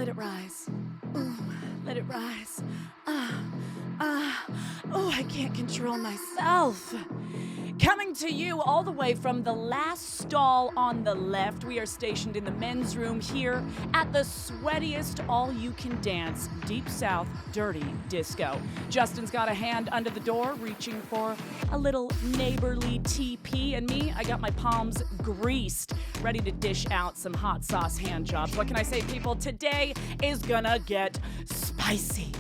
Let it rise. Ooh, let it rise. Oh, I can't control myself. Coming to you all the way from the last stall on the left, we are stationed in the men's room here at the sweatiest all-you-can-dance Deep South Dirty Disco. Justin's got a hand under the door, reaching for a little neighborly TP, and me, I got my palms greased, ready to dish out some hot sauce hand jobs. What can I say, people? Today is gonna get spicy.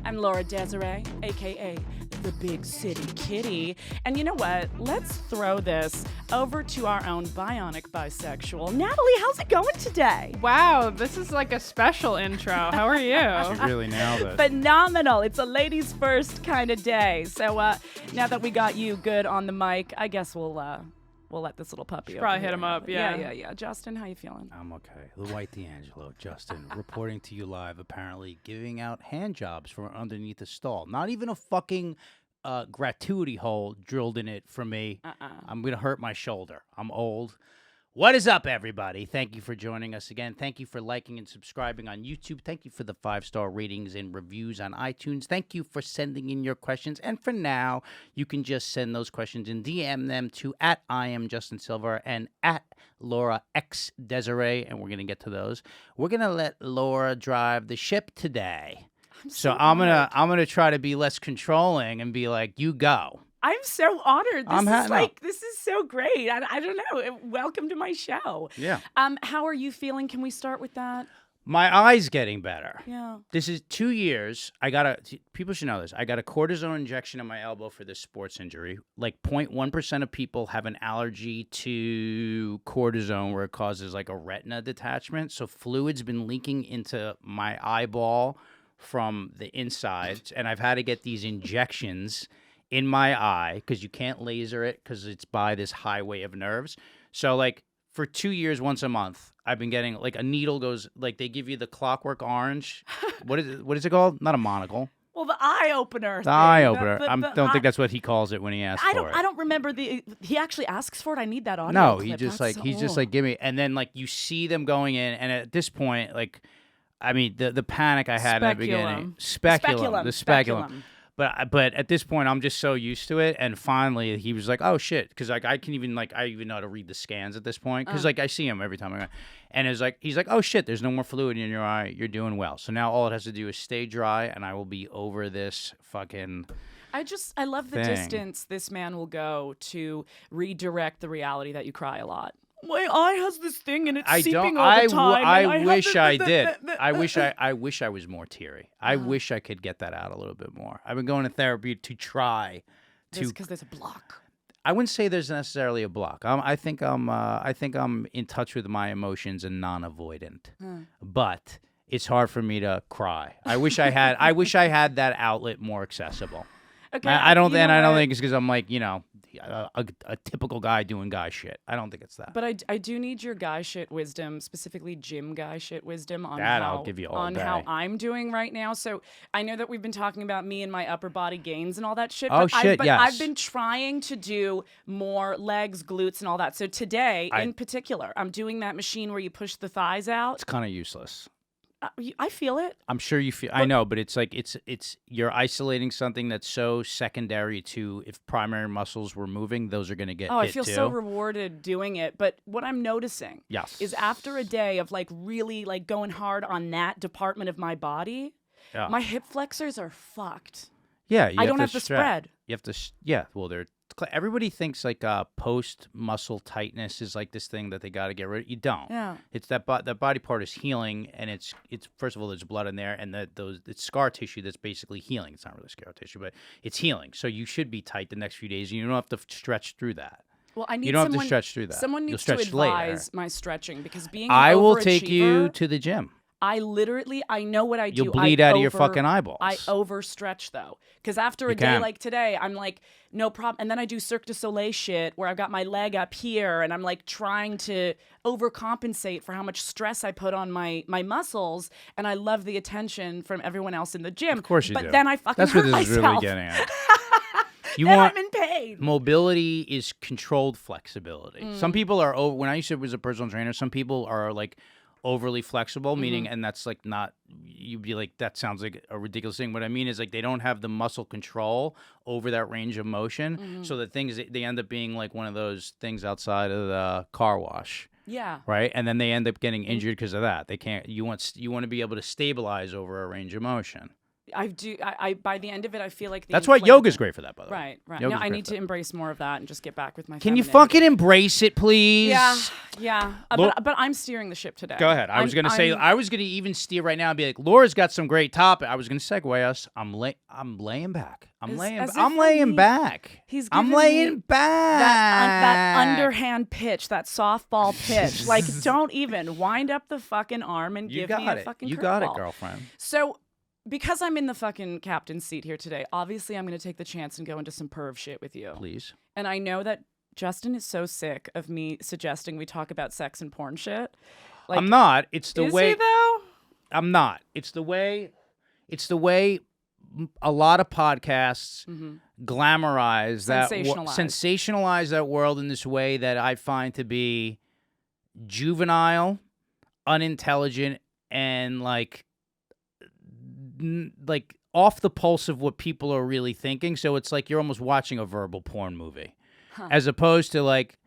I'm Laura Desiree, aka the Big City Kitty. And you know what? Let's throw this over to our own bionic bisexual. Natalie, how's it going today? Wow, this is like a special intro. How are you? You really nailed it. Phenomenal. It's a ladies first kind of day. So now that we got you good on the mic, I guess we'll let this little puppy over probably here. hit him up, yeah. Yeah. Justin, how you feeling? I'm okay. The White D'Angelo, Justin, reporting to you live, apparently giving out hand jobs from underneath a stall. Not even a fucking gratuity hole drilled in it for me. I'm going to hurt my shoulder. I'm old. What is up, everybody? Thank you for joining us again. Thank you for liking and subscribing on YouTube. Thank you for the 5-star ratings and reviews on iTunes. Thank you for sending in your questions. And for now, you can just send those questions and DM them to @IamJustinSilver and @LauraXDesiree, and we're going to get to those. We're going to let Laura drive the ship today. I'm gonna try to be less controlling and be like, you go. I'm so honored. This is so great. I don't know. Welcome to my show. Yeah. How are you feeling? Can we start with that? My eye's getting better. Yeah. This is 2 years. People should know this. I got a cortisone injection in my elbow for this sports injury. Like 0.1% of people have an allergy to cortisone where it causes like a retina detachment. So fluid's been leaking into my eyeball from the inside, and I've had to get these injections in my eye because you can't laser it because it's by this highway of nerves. So like for 2 years, once a month, I've been getting like a needle goes, like they give you the Clockwork Orange. What is it called? Not a monocle. Well, the eye opener. The eye opener. I don't think that's what he calls it when he asks for it. I don't remember he actually asks for it. I need that audio. No, clip. just give me, and then like you see them going in, and at this point, like, I mean, the panic I had at the beginning. Speculum. But at this point, I'm just so used to it. And finally, he was like, "Oh shit," because like I even know how to read the scans at this point because like I see him every time I go. And he's like, "Oh shit, there's no more fluid in your eye. You're doing well." So now all it has to do is stay dry, and I will be over this fucking. I love the distance this man will go to redirect the reality that you cry a lot. My eye has this thing and it's seeping all the time. I wish I did. I wish I was more teary. I wish I could get that out a little bit more. I've been going to therapy to try to. Because there's a block. I wouldn't say there's necessarily a block. I think I'm in touch with my emotions and non-avoidant. But it's hard for me to cry. I wish I had that outlet more accessible. Okay. I don't think it's because I'm like, a typical guy doing guy shit. I don't think it's that. But I do need your guy shit wisdom, specifically gym guy shit wisdom on I'll give you all day. How I'm doing right now. So I know that we've been talking about me and my upper body gains and all that shit. Yes. I've been trying to do more legs, glutes, and all that. So today, in particular, I'm doing that machine where you push the thighs out. It's kind of useless. I feel it. I'm sure you feel. I know, but it's like it's you're isolating something that's so secondary to if primary muscles were moving, those are going to get. Oh, hit I feel too. so rewarded doing it. But what I'm noticing, is after a day of like really like going hard on that department of my body, my hip flexors are fucked. Yeah, I don't have to spread. You have to. Well, they're. Everybody thinks like post muscle tightness is like this thing that they got to get rid of. You don't. Yeah. It's that body part is healing, and it's first of all there's blood in there, and it's scar tissue that's basically healing. It's not really scar tissue, but it's healing. So you should be tight the next few days, and you don't have to stretch through that. Well, I need you don't have to stretch through that. Someone needs to advise my stretching because being I an will overachiever, take you to the gym. I know what I do. You'll bleed out of your fucking eyeballs. I overstretch though, because after a day like today, I'm like, no problem. And then I do Cirque du Soleil shit where I've got my leg up here and I'm like trying to overcompensate for how much stress I put on my muscles. And I love the attention from everyone else in the gym. Of course you do. But then I fucking That's hurt what this myself. is really getting at. I'm in pain. Mobility is controlled flexibility. Some people are when I used to was a personal trainer, some people are like overly flexible, meaning, and that's like not, you'd be like, that sounds like a ridiculous thing. What I mean is like they don't have the muscle control over that range of motion. So the thing is, they end up being like one of those things outside of the car wash. Yeah. Right, and then they end up getting injured because of that. They can't. You want to be able to stabilize over a range of motion. I by the end of it, I feel like that's why yoga's great for that, by the way. Right, right. Yoga's No, I great need for to that. embrace more of that and just get back with my. Can you femininity. fucking embrace it, please? Yeah. But I'm steering the ship today. Go ahead. I was gonna even steer right now and be like, Laura's got some great topic. I was gonna segue us. I'm laying back. I'm laying back. He's I'm giving laying me back. that underhand pitch, that softball pitch. Like, don't even wind up the fucking arm and give me a fucking. You got it, curveball. girlfriend. So. Because I'm in the fucking captain's seat here today, obviously I'm going to take the chance and go into some perv shit with you. Please. And I know that Justin is so sick of me suggesting we talk about sex and porn shit. Like, I'm not. It's the way. Is he though? I'm not. It's the way a lot of podcasts glamorize that, sensationalize that world in this way that I find to be juvenile, unintelligent, and like off the pulse of what people are really thinking. So it's like you're almost watching a verbal porn movie, as opposed to like,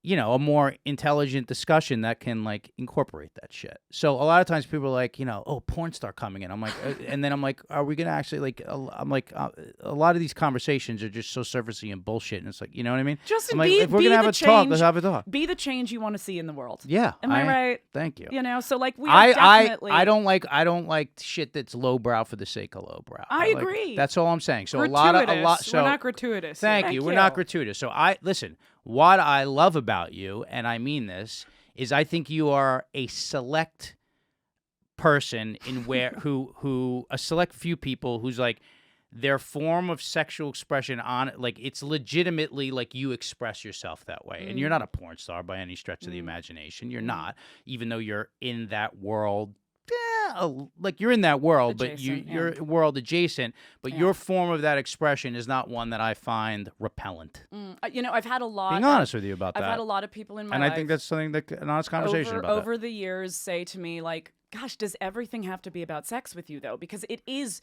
a more intelligent discussion that can like incorporate that shit. So a lot of times people are like, oh, porn star coming in. I'm like, and then I'm like, are we gonna actually like? I'm like, a lot of these conversations are just so surfacey and bullshit, and it's like, you know what I mean? Justin, like, if we're gonna have a talk, let's have a talk. Be the change you want to see in the world. Yeah, am I right? Thank you. So like we are definitely. I don't like shit that's lowbrow for the sake of lowbrow. I agree. That's all I'm saying. So gratuitous. So we're not gratuitous. Thank you. We're not gratuitous. So listen. What I love about you, and I mean this, is I think you are a select person in who a select few people who's like their form of sexual expression on it, like it's legitimately like you express yourself that way. And you're not a porn star by any stretch of the imagination. You're not, even though you're in that world. Like you're in that world, adjacent, but you're world adjacent. But your form of that expression is not one that I find repellent. I've had a lot. Being honest with you about that, I've had a lot of people in my life, and I think that's something that an honest conversation about over the years say to me like, "Gosh, does everything have to be about sex with you though?" Because it is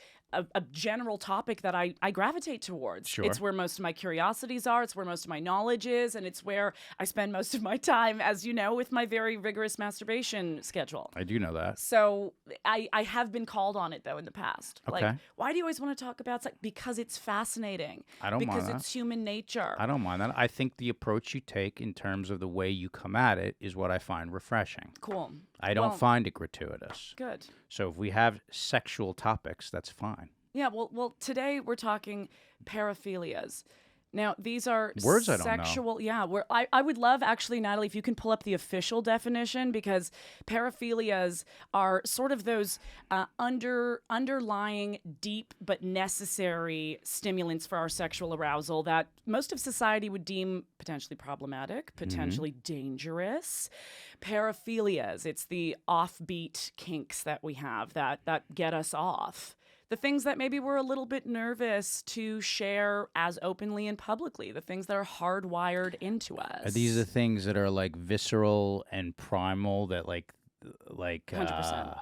a general topic that I gravitate towards. Sure. It's where most of my curiosities are. It's where most of my knowledge is, and it's where I spend most of my time, as you know, with my very rigorous masturbation schedule. I do know that. So I have been called on it though in the past. Okay. Like, why do you always want to talk about sex? Because it's fascinating. I don't mind that. Because it's human nature. I don't mind that. I think the approach you take in terms of the way you come at it is what I find refreshing. Cool. I don't find it gratuitous. Good. So if we have sexual topics, that's fine. Yeah, well, today we're talking paraphilias. Now, these are words I don't sexual. Yeah, I would love, actually, Natalie, if you can pull up the official definition, because paraphilias are sort of those underlying deep but necessary stimulants for our sexual arousal that most of society would deem potentially problematic, potentially dangerous. Paraphilias, it's the offbeat kinks that we have that get us off. The things that maybe we're a little bit nervous to share as openly and publicly, the things that are hardwired into us. Are these the things that are like visceral and primal that like 100%.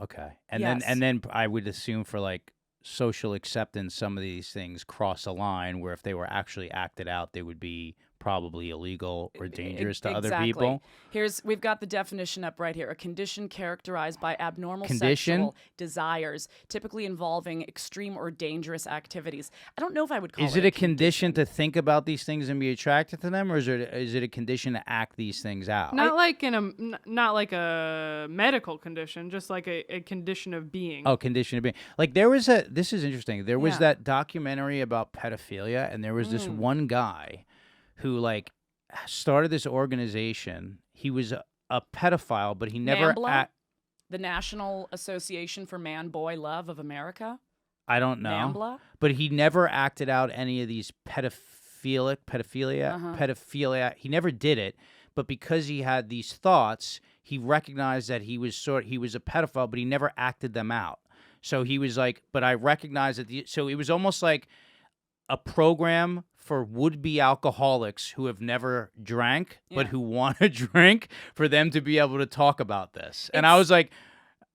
Okay. And Yes. then I would assume for like social acceptance, some of these things cross a line where if they were actually acted out, they would be probably illegal or dangerous to other people. We've got the definition up right here. A condition characterized by abnormal Condition? sexual desires, typically involving extreme or dangerous activities. I don't know if I would call it. Is it a condition to think about these things and be attracted to them, or is it a condition to act these things out? Not like a medical condition, just like a condition of being. Oh, condition of being. Like this is interesting. There was that documentary about pedophilia, and there was this one guy who like started this organization. He was a pedophile, but he never the National Association for Man-Boy Love of America. I don't know. NAMBLA? But he never acted out any of these pedophilia. He never did it. But because he had these thoughts, he recognized that he was a pedophile, but he never acted them out. So he was like, but I recognize that. So it was almost like a program for would-be alcoholics who have never drank but Yeah. who want to drink for them to be able to talk about this. And I It's- was like,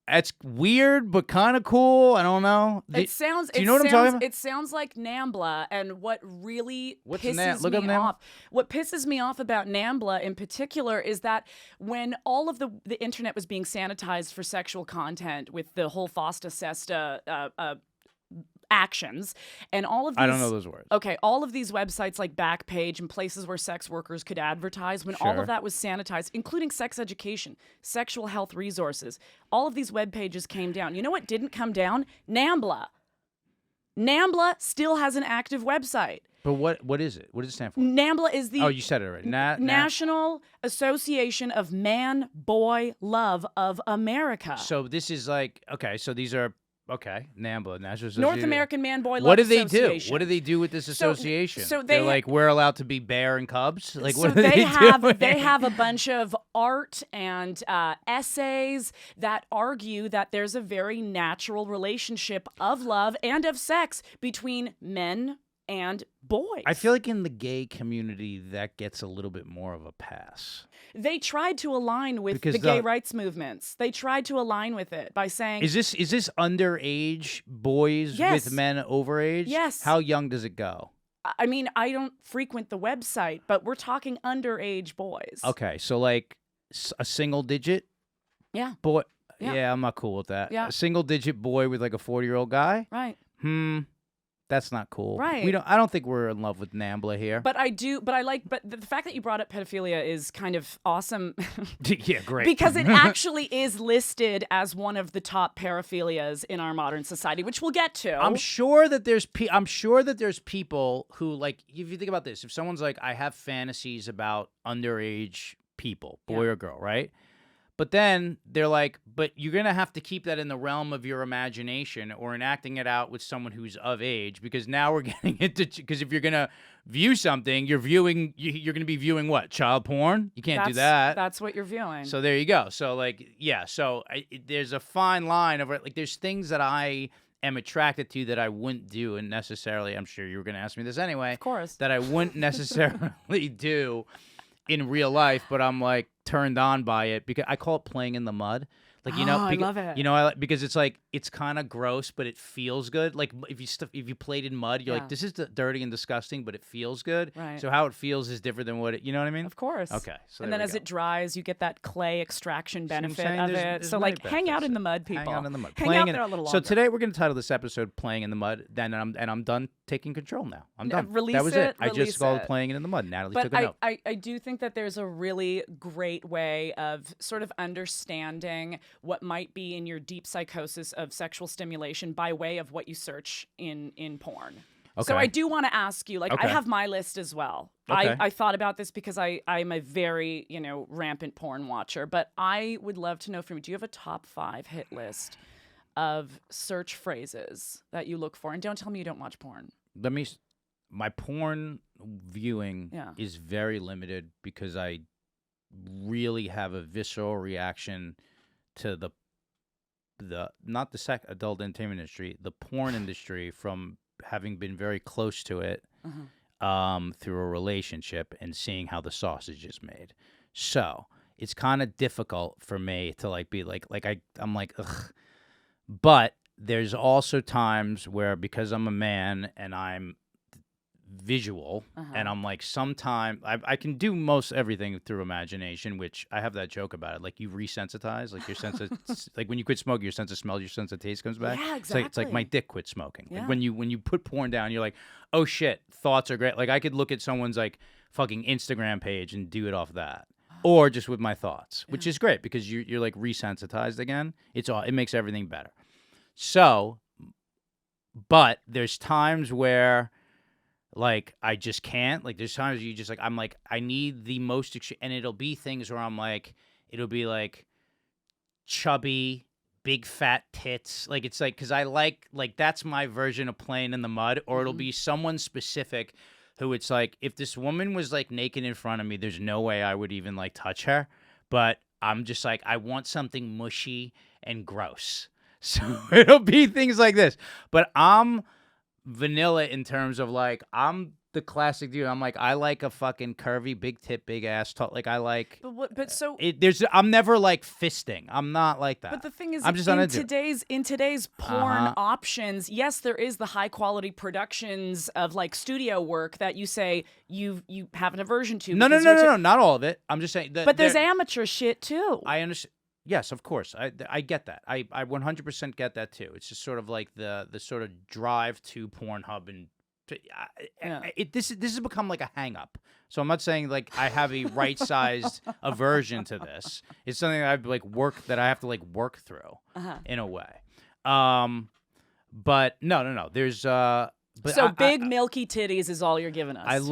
that's weird, but kind of cool. I don't know. It sounds. Do you know what I'm talking about? It sounds like NAMBLA, and what really What's pisses Look up me NAMBLA. off. What pisses me off about NAMBLA in particular is that when all of the internet was being sanitized for sexual content with the whole FOSTA SESTA actions and all of these, I don't know those words. Okay, all of these websites like Backpage and places where sex workers could advertise, when all Sure. of that was sanitized, including sex education, sexual health resources, all of these web pages came down. You know what didn't come down? NAMBLA. NAMBLA still has an active website. But what is it? What does it stand for? NAMBLA is the Oh, you said it already. National Association of Man Boy Love of America. So this is like, okay, so these are, okay, NAMBLA, National North Association. American Man Boy Love What do they do? Association. What do they do with this association? so They're they- like, we're allowed to be bear and cubs? Like, So what are they have doing? they have a bunch of art and essays that argue that there's a very natural relationship of love and of sex between men and boys. I feel like in the gay community, that gets a little bit more of a pass. They tried to align with Because the gay the- rights movements. They tried to align with it by saying, Is this underage boys Yes. with men overage? Yes. How young does it go? I mean, I don't frequent the website, but we're talking underage boys. Okay, so like a single digit Yeah, boy. Yeah. Yeah, I'm not cool with that. Yeah. A single digit boy with like a 40-year-old guy? right. That's not cool. Right. I don't think we're in love with NAMBLA here. But the fact that you brought up pedophilia is kind of awesome. Yeah, great. Because it actually is listed as one of the top paraphilias in our modern society, which we'll get to. I'm sure that there's people who, like, if you think about this, if someone's like, I have fantasies about underage people, boy Yeah. or girl, right? But then they're like, but you're going to have to keep that in the realm of your imagination or enacting it out with someone who's of age, because now we're getting into, because if you're going to view something, you're going to be viewing what? Child porn? You can't do that. That's what you're viewing. So there you go. So like, yeah. So there's a fine line of it. Like, there's things that I am attracted to that I wouldn't do, and necessarily, I'm sure you were going to ask me this anyway. Of course. That I wouldn't necessarily do in real life, but I'm like turned on by it because I call it playing in the mud. Like, you know, I love it. You know, because it's like, it's kind of gross, but it feels good. Like if you played in mud, you're Yeah. like, this is dirty and disgusting, but it feels good. Right. So how it feels is different than what it, you know what I mean? Of course. Okay. So And there then we as go. it dries, you get that clay extraction See what I'm benefit saying? of There's- it. there's So many like, hang out benefits. in the mud, people. Hang out in the mud. Hang Playing out in- there a little So longer. today we're going to title this episode "Playing in the Mud." Then I'm done taking control now. I'm done. Release that was it, I release just called it. "Playing in the Mud." Natalie But took a note. I do think that there's a really great way of sort of understanding what might be in your deep psychosis of sexual stimulation by way of what you search in porn. So Okay. I do want to ask you, like, I Okay. have my list as well. Okay. I thought about this because I'm a very, rampant porn watcher, but I would love to know from you, do you have a top 5 hit list of search phrases that you look for? And don't tell me you don't watch porn. My porn viewing Yeah. is very limited because I really have a visceral reaction to the not the adult entertainment industry, the porn industry, from having been very close to it through a relationship and seeing how the sausage is made. So it's kind of difficult for me to like be like I'm like, ugh. But there's also times where, because I'm a man and I'm visual and I'm like, sometimes I can do most everything through imagination, which I have that joke about it. Like, you resensitize, like your sense of like when you quit smoking, your sense of smell, your sense of taste comes back. Yeah, It's like exactly. my dick quit smoking. Yeah. Like when you put porn down, you're like, oh shit, thoughts are great. Like, I could look at someone's like fucking Instagram page and do it off that. Or just with my thoughts, which is great because you're like resensitized again. It makes everything better. So, but there's times where, like, I just can't. Like, there's times you just like, I'm like, I need the most, and it'll be things where I'm like, it'll be like chubby, big fat tits. Like, it's like, because I like that's my version of playing in the mud. Or it'll be someone specific who it's like, if this woman was like naked in front of me, there's no way I would even like touch her. But I'm just like, I want something mushy and gross. So it'll be things like this. But I'm vanilla in terms of like, I'm the classic dude. I'm like, I like a fucking curvy, big tip, big ass, tall. Like I like. I'm never like fisting. I'm not like that. But the thing is, I'm just in today's porn options, yes, there is the high quality productions of like studio work that you say you have an aversion to. No, not all of it. I'm just saying. But there's amateur shit too. I understand. Yes, of course. I get that. I 100% get that too. It's just sort of like the sort of drive to Pornhub and. This has become like a hang up. So I'm not saying like I have a right-sized aversion to this. It's something that I have to work through in a way. But no. There's but big milky titties is all you're giving us.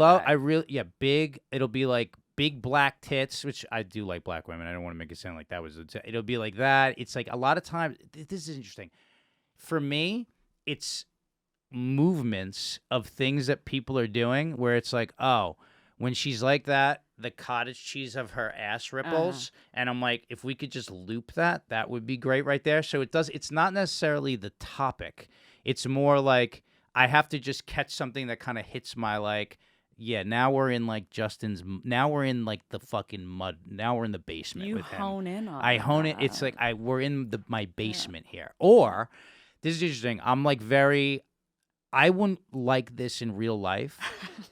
Big. It'll be like big black tits, which I do like black women. I don't want to make it sound like that was it'll be like that. It's like a lot of times this is interesting. For me, it's movements of things that people are doing where it's like, oh, when she's like that, the cottage cheese of her ass ripples, and I'm like, if we could just loop that would be great right there. So it's not necessarily the topic. It's more like I have to just catch something that kind of hits my like, yeah, now we're in like now we're in like the fucking mud. Now we're in the basement with him. You hone in on I hone it. It's like we're in my basement here. Or this is interesting. I'm like I wouldn't like this in real life,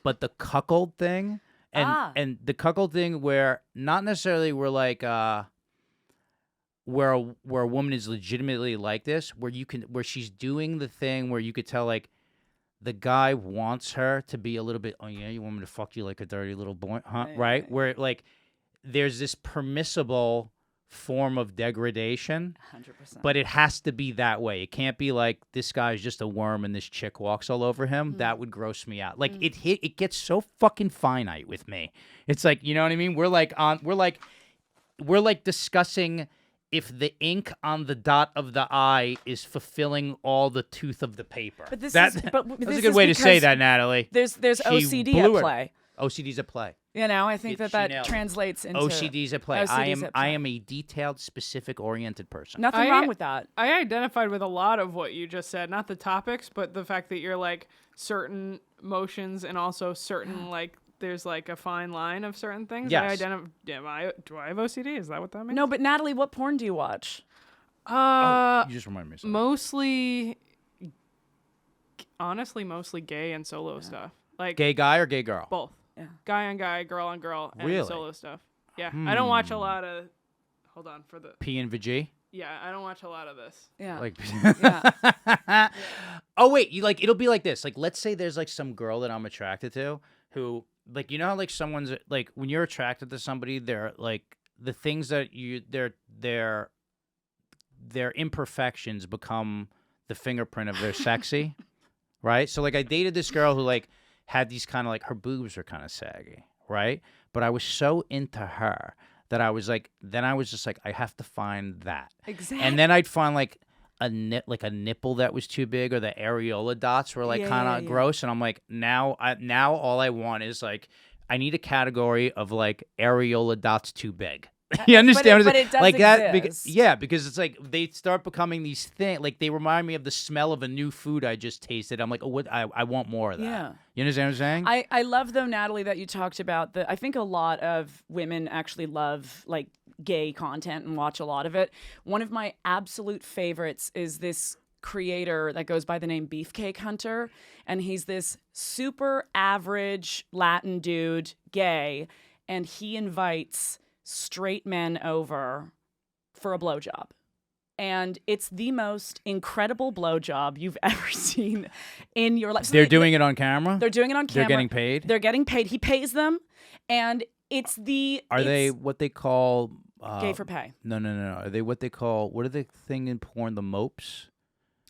but the cuckold thing and the cuckold thing where not necessarily we're like where a woman is legitimately like this, where she's doing the thing where you could tell like the guy wants her to be a little bit, oh yeah, you want me to fuck you like a dirty little boy, huh? Right? Where like there's this permissible form of degradation, 100%. But it has to be that way. It can't be like this guy's just a worm and this chick walks all over him. That would gross me out. Like it gets so fucking finite with me. It's like, you know what I mean? We're like discussing if the ink on the dot of the I is fulfilling all the tooth of the paper. But that's a good way to say that, Natalie. There's OCD at play. OCD's at play. You know, I think that translates into OCD's at play. I am a detailed, specific, oriented person. Nothing wrong with that. I identified with a lot of what you just said, not the topics, but the fact that you're like certain motions and also certain like there's like a fine line of certain things. Yes. Do I have OCD? Is that what that means? No, but Natalie, what porn do you watch? You just reminded me of something. Mostly gay and solo stuff. Like gay guy or gay girl? Both. Yeah. Guy on guy, girl on girl, and really? solo stuff. Yeah. I don't watch a lot of hold on for the P and VG? Yeah, I don't watch a lot of this. Yeah. Like yeah. Oh wait, it'll be like this. Like let's say there's like some girl that I'm attracted to who like you know how like someone's like when you're attracted to somebody, they're like the things that their imperfections become the fingerprint of their sexy. Right? So like I dated this girl who like had these kind of like her boobs are kind of saggy, right? But I was so into her that I was like, then I was just like, I have to find that. Exactly. And then I'd find like a nipple that was too big, or the areola dots were like kind of gross, and I'm like, now all I want is like, I need a category of like areola dots too big. You understand? But it does like exist. that, because it's like they start becoming these things. Like they remind me of the smell of a new food I just tasted. I'm like, oh, what? I want more of that. Yeah. You understand what I'm saying? I love though, Natalie, that you talked about I think a lot of women actually love like gay content and watch a lot of it. One of my absolute favorites is this creator that goes by the name Beefcake Hunter, and he's this super average Latin dude, gay, and he invites straight men over for a blowjob. And it's the most incredible blowjob you've ever seen in your life. So they're doing it on camera? They're doing it on camera. They're getting paid? They're getting paid. He pays them. And it's the... Are they what they call... gay for pay. No. Are they what they call... What are the thing in porn? The mopes?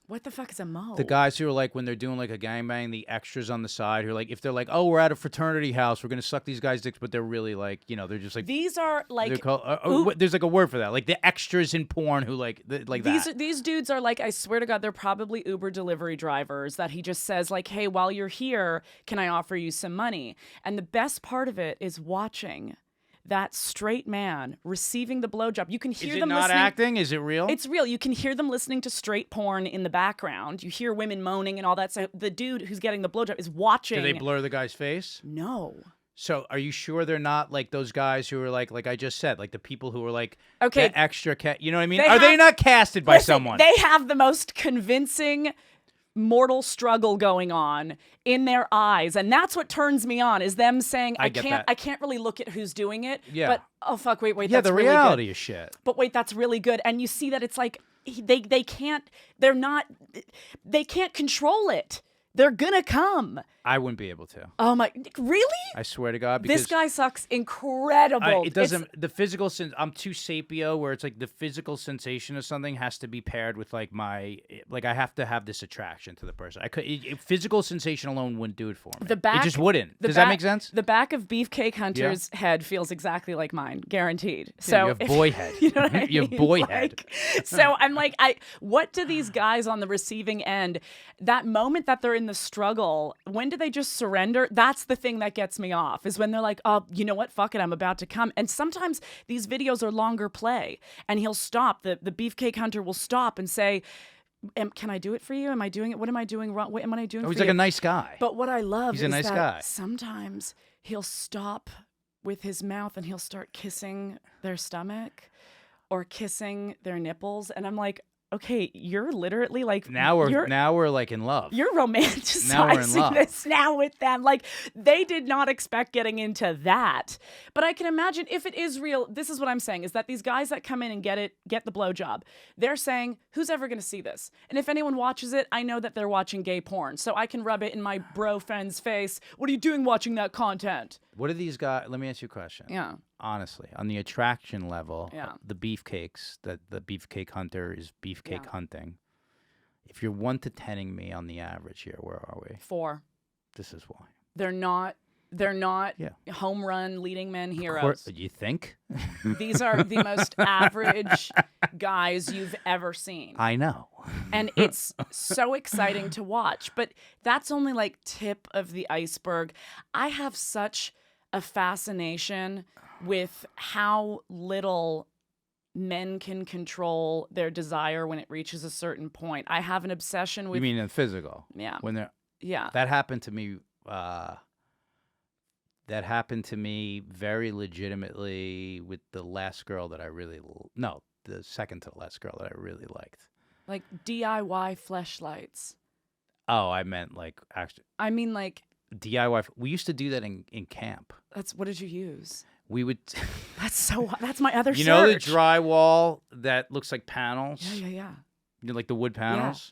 What the fuck is a mo? The guys who are like, when they're doing like a gangbang, the extras on the side who are like, if they're like, oh, we're at a fraternity house, we're going to suck these guys' dicks, but they're really like, you know, they're just like... These are like... They're called, there's like a word for that. Like the extras in porn who like that. These dudes are like, I swear to God, they're probably Uber delivery drivers that he just says like, hey, while you're here, can I offer you some money? And the best part of it is watching that straight man receiving the blowjob. You can hear Is it them not listening. acting? Is it real? It's real. You can hear them listening to straight porn in the background. You hear women moaning and all that. So the dude who's getting the blowjob is watching. Do they blur the guy's face? No. So are you sure they're not like those guys who are like I just said, like the people who are like Okay. the extra you know what I mean? They Are they have- not casted by Listen, someone? They have the most convincing mortal struggle going on in their eyes, and that's what turns me on. Is them saying, I get that. I can't really look at who's doing it. Yeah. But oh fuck, wait, yeah, that's the really reality good. is shit. But wait, that's really good, and you see that it's like they can't. They can't control it. They're gonna come. I wouldn't be able to. Oh my, really? I swear to God, because This guy sucks incredible. it doesn't. The physical I'm too sapio, where it's like the physical sensation of something has to be paired with like I have to have this attraction to the person. I could physical sensation alone wouldn't do it for me. It just wouldn't. Does that make sense? The back of Beefcake Hunter's head feels exactly like mine, guaranteed. So you have boy head. You know what I You have mean? boy Like, head. So I'm like, what do these guys on the receiving end? That moment that they're in the struggle, when do they just surrender? That's the thing that gets me off, is when they're like, oh, you know what? Fuck it, I'm about to come. And sometimes these videos are longer play, and he'll stop. The Beefcake Hunter will stop and say, can I do it for you? Am I doing it? What am I doing wrong? What am I doing Oh, for he's you? like a nice guy. But what I love He's a is nice that guy. sometimes he'll stop with his mouth and he'll start kissing their stomach or kissing their nipples. And I'm like, okay, you're literally like Now we're like in love. you're Now we're in romanticizing love. this now with them. Like, they did not expect getting into that. But I can imagine if it is real, this is what I'm saying, is that these guys that come in and get the blowjob, they're saying, who's ever going to see this? And if anyone watches it, I know that they're watching gay porn. So I can rub it in my bro friend's face. What are you doing watching that content? What are these guys? Let me ask you a question. Yeah. Honestly, on the attraction level, Yeah. the beefcakes, that the Beefcake Hunter is beefcake Yeah. hunting. If you're 1 to 10ing me on the average here, where are we? 4. This is why. They're not Yeah. home run leading men Of heroes. course, you think? These are the most average guys you've ever seen. I know. And it's so exciting to watch. But that's only like tip of the iceberg. I have such a fascination with how little men can control their desire when it reaches a certain point. I have an obsession with You mean in physical? Yeah. When they're Yeah. that happened to me. That happened to me very legitimately with the last girl that I really the second to the last girl that I really liked. Like DIY fleshlights. Oh, I meant like actually I mean, like, DIY. We used to do that in camp. what did you use? We would, That's my other you know, the search. drywall that looks like panels. Yeah. You know, like the wood panels.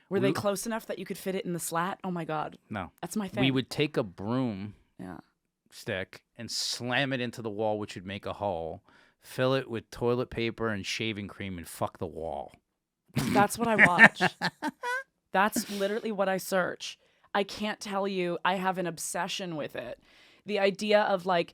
Were they close enough that you could fit it in the slat? Oh my God. No, That's my thing. we would take a broom Yeah. stick and slam it into the wall, which would make a hole. Fill it with toilet paper and shaving cream and fuck the wall. That's what I watch. That's literally what I search. I can't tell you, I have an obsession with it. The idea of like,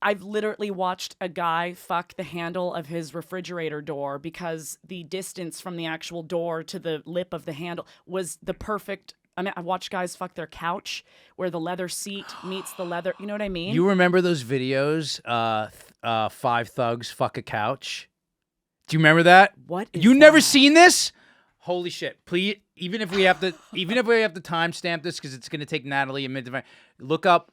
I've literally watched a guy fuck the handle of his refrigerator door because the distance from the actual door to the lip of the handle was the perfect. I mean, I watched guys fuck their couch where the leather seat meets the leather. You know what I mean? You remember those videos? 5 thugs fuck a couch. Do you remember that? What is You never that? seen this? Holy shit! Please, even if we have to timestamp this because it's gonna take Natalie a minute to look up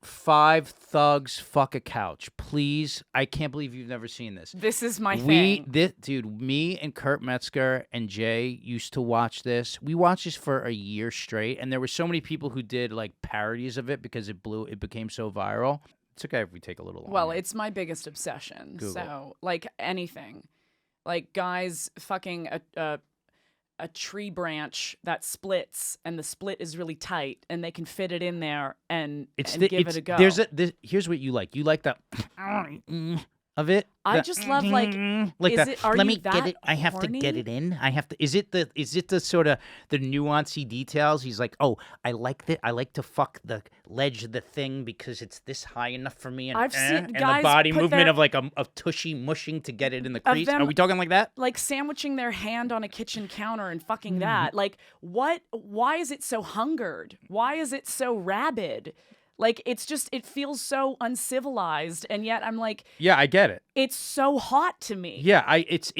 5 thugs fuck a couch. Please, I can't believe you've never seen this. This is my thing. Dude, me and Kurt Metzger and Jay used to watch this. We watched this for a year straight, and there were so many people who did like parodies of it because it became so viral. It's okay if we take a little longer. Well, it's my biggest obsession. Google. So, like anything, like guys fucking a tree branch that splits, and the split is really tight, and they can fit it in there and give it a go. Here's what you like. You like the of it. I just love like is that. it? Are Let you me that get it. I have to get horny? it in. I have to. Is it the sort of the nuancy details? He's like, oh, I like that. I like to fuck the ledge of the thing because it's this high enough for me. And, I've seen and guys the body put movement their- of like a tushy mushing to get it in the crease. them- Are we talking like that? Like sandwiching their hand on a kitchen counter and fucking Mm-hmm. that. Like what? Why is it so hungered? Why is it so rabid? Like, it feels so uncivilized, and yet I'm like, Yeah, I get it. it's so hot to me. Yeah, it's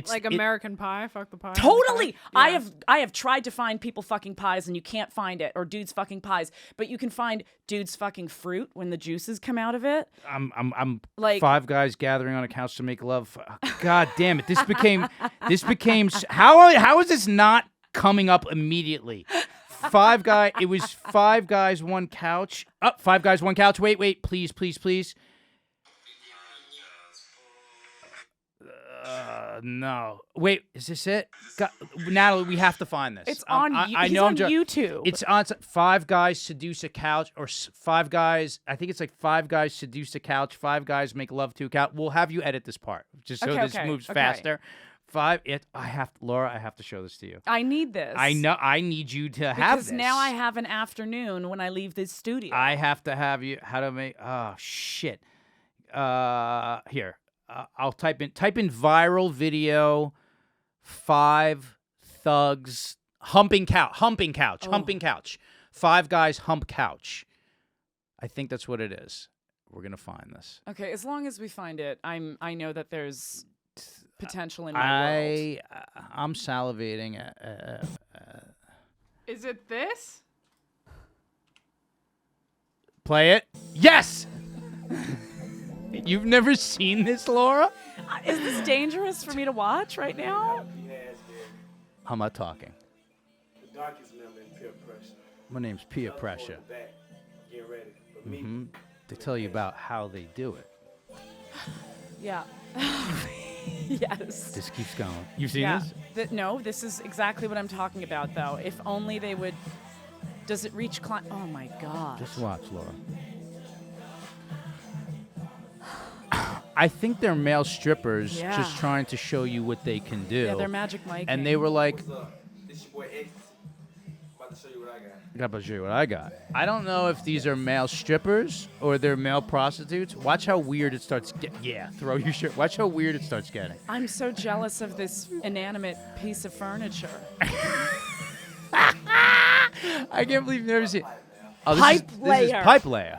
Like American Pie, fuck the pie. Totally. Yeah. I have tried to find people fucking pies and you can't find it, or dudes fucking pies, but you can find dudes fucking fruit when the juices come out of it. I'm Like- 5 guys gathering on a couch to make love. God damn it! This became how is this not coming up immediately? It was 5 guys, 1 couch. 5 guys, 1 couch. Wait, please. No. Wait, is this it? Natalie, we have to find this. It's on I he's know on YouTube. It's on 5 guys seduce a couch, or 5 guys. I think it's like 5 guys seduce a couch, 5 guys make love to a couch. We'll have you edit this part just so this moves faster. Laura, I have to show this to you. I need this. I know. I need you to have this. Because now I have an afternoon when I leave this studio. I have to have you. How to make? Oh shit. Here. I'll type in viral video. 5 thugs humping couch. 5 guys hump couch. I think that's what it is. We're gonna find this. Okay, as long as we find it, I know that there's potential in my world. I'm salivating. Is it this? Play it. Yes. You've never seen this, Laura? Is this dangerous for me to watch right now? I'm not talking. The darkest member in peer pressure. My name's Peer Pressure. Get ready for me. To tell you about how they do it. Yeah. Yes. This keeps going. You've seen Yeah. this? No, this is exactly what I'm talking about, though. If only they would. Does it reach Oh my God. Just watch, Laura. I think they're male strippers Yeah. just trying to show you what they can do. Yeah, they're Magic Mike. And they were like, What's up? This your boy X. About to show you what I got. I'm about to show you what I got. I don't know if these are male strippers or they're male prostitutes. Watch how weird it starts getting. Yeah, throw your shirt. Watch how weird it starts getting. I'm so jealous of this inanimate piece of furniture. I can't believe you've never seen. Oh, this is Pipelayer. Pipelayer.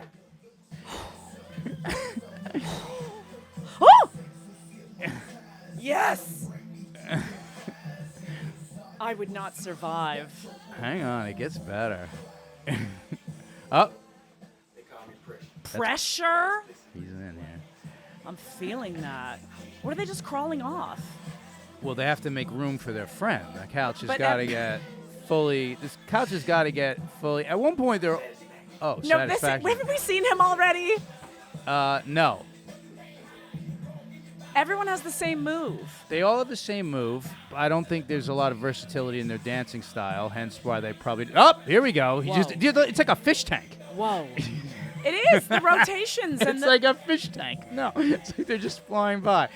Oh! Yes! I would not survive. Hang on, it gets better. Oh, They call me Pressure. Pressure? he's in here. I'm feeling that. What are they just crawling off? Well, they have to make room for their friend. The couch has But got to get fully. This couch has got to get fully. At one point, they're. Oh, No, satisfaction. haven't we seen him already? No. Everyone has the same move. They all have the same move. I don't think there's a lot of versatility in their dancing style, hence why they probably. Oh, here we go. Whoa. It's like a fish tank. Whoa. It is the rotations and It's like a fish tank. No, it's like they're just flying by.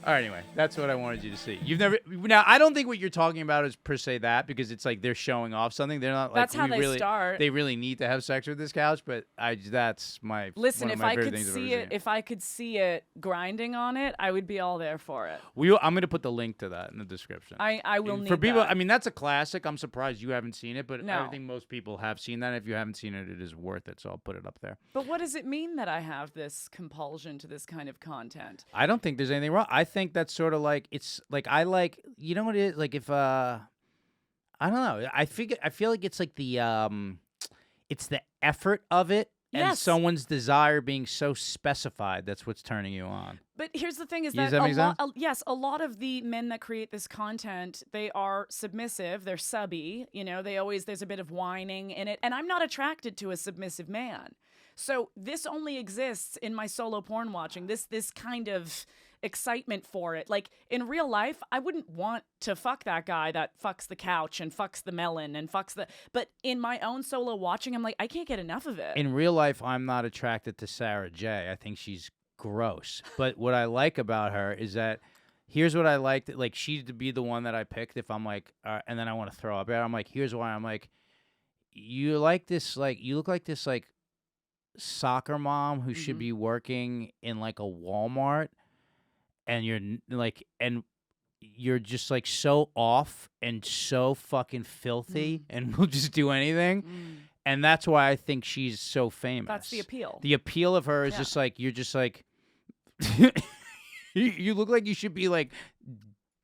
All right, anyway, that's what I wanted you to see. You've never. Now, I don't think what you're talking about is per se that, because it's like they're showing off something. They're not like. That's how they really, start. They really need to have sex with this couch, but that's my. Listen, one of if my I favorite could things I've see ever it, seen. if I could see it grinding on it, I would be all there for it. I'm going to put the link to that in the description. I will need For people, that. I mean, that's a classic. I'm surprised you haven't seen it, but No. I think most people have seen that. If you haven't seen it, it is worth it. So I'll put it up there. But what does it mean that I have this compulsion to this kind of content? I don't think there's anything wrong. I think that's sort of like it's like I like, you know what it is, like if I don't know. I feel like it's like the it's the effort of it and Yes. someone's desire being so specified. That's what's turning you on. But here's the thing: is Does that that make sense? yes, a lot of the men that create this content, they are submissive, they're subby. You know, there's a bit of whining in it, and I'm not attracted to a submissive man. So this only exists in my solo porn watching. This kind of excitement for it. Like in real life, I wouldn't want to fuck that guy that fucks the couch and fucks the melon and fucks the. But in my own solo watching, I'm like, I can't get enough of it. In real life, I'm not attracted to Sarah J. I think she's gross. But what I like about her is that here's what I liked. Like, she's to be the one that I picked if I'm like, and then I want to throw up at her. I'm like, here's why. I'm like, you look like this like soccer mom who should be working in like a Walmart, and you're just like so off and so fucking filthy and will just do anything. And that's why I think she's so famous. That's the appeal. The appeal of her is Yeah. just like, you're just like, you look like you should be like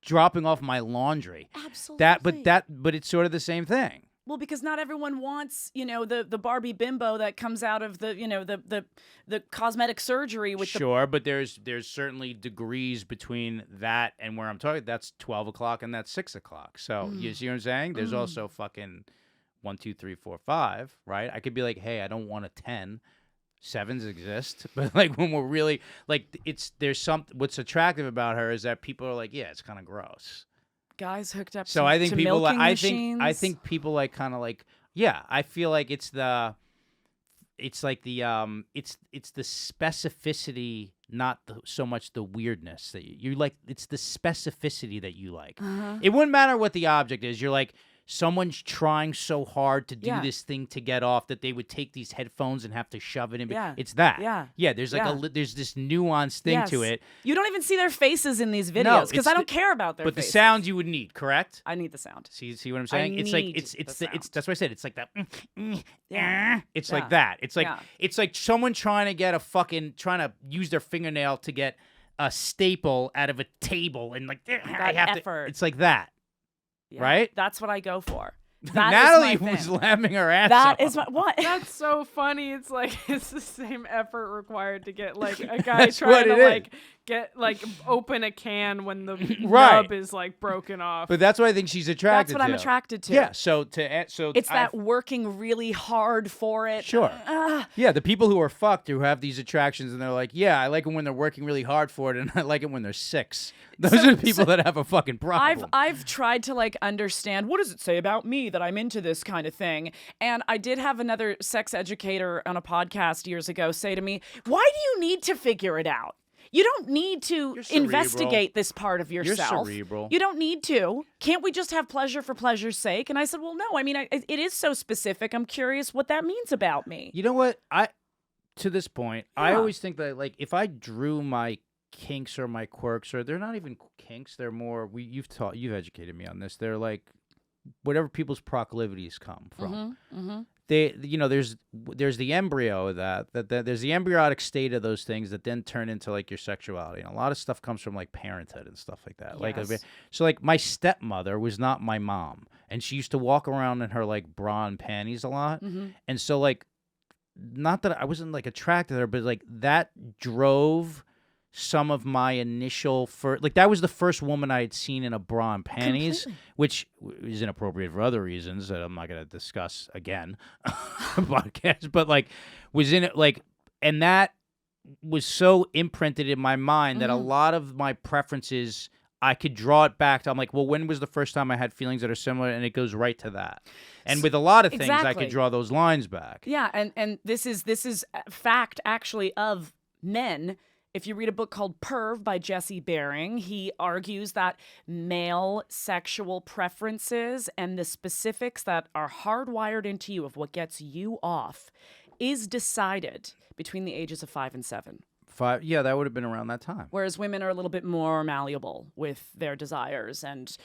dropping off my laundry. Absolutely. But it's sort of the same thing. Well, because not everyone wants, the Barbie bimbo that comes out of the, the cosmetic surgery with Sure, but there's certainly degrees between that and where I'm talking. That's 12 o'clock and that's 6 o'clock. So you see what I'm saying? There's also fucking 1, 2, 3, 4, 5, right? I could be like, hey, I don't want a 10. 7s exist, but like when we're really like, what's attractive about her is that people are like, yeah, it's kind of gross. guys hooked up. So I think to people milking I machines. think people like kind of like, yeah, I feel like it's the specificity, not so much the weirdness that you like. It's the specificity that you like. It wouldn't matter what the object is. You're like, someone's trying so hard to do this thing to get off that they would take these headphones and have to shove it in. Yeah. It's that. Yeah. There's like there's this nuanced thing to it. You don't even see their faces in these videos because I don't care about their But faces. the sound you would need, correct? I need the sound. See what I'm saying? It's like need it's the that's what I said. It's like that. Yeah. It's Yeah. like that. It's like Yeah. it's like someone trying to use their fingernail to get a staple out of a table and like I have effort. to. It's like that. Yeah. Right? That's what I go for. That Natalie is my was thing. laughing her ass That off. is my what? That's so funny. It's like it's the same effort required to get like a guy That's trying what to it is. like get like open a can when the Right. nub is like broken off. But that's what I think she's attracted That's what to. I'm attracted to. Yeah. So It's that working really hard for it. Sure. Yeah, the people who are fucked who have these attractions and they're like, yeah, I like it when they're working really hard for it, and I like it when they're 6. Those are the people that have a fucking problem. I've tried to like understand what does it say about me that I'm into this kind of thing. And I did have another sex educator on a podcast years ago say to me, "Why do you need to figure it out? You don't need to cerebral. investigate this part of yourself. cerebral. You don't need to. Can't we just have pleasure for pleasure's sake?" And I said, "Well, no. I mean, it is so specific. I'm curious what that means about me." You know what? To this point, I Yeah. always think that like if I drew my kinks or my quirks, or they're not even kinks, they're more you've educated me on this. They're like whatever people's proclivities come from. They there's the embryo of that there's the embryonic state of those things that then turn into like your sexuality, and a lot of stuff comes from like parenthood and stuff like that. Yes. Like so like my stepmother was not my mom, and she used to walk around in her like bra and panties a lot, and so like not that I wasn't like attracted to her, but like that drove some of my initial that was the first woman I had seen in a bra and panties, which is inappropriate for other reasons that I'm not going to discuss again on the podcast, but like was in it like, and that was so imprinted in my mind that a lot of my preferences, I could draw it back to, I'm like, well, when was the first time I had feelings that are similar? And it goes right to that. And with a lot of things, I Exactly. could draw those lines back. Yeah, and this is a fact actually of men. If you read a book called Perv by Jesse Bering, he argues that male sexual preferences and the specifics that are hardwired into you of what gets you off is decided between the ages of 5 and 7. 5, yeah, that would have been around that time. Whereas women are a little bit more malleable with their desires and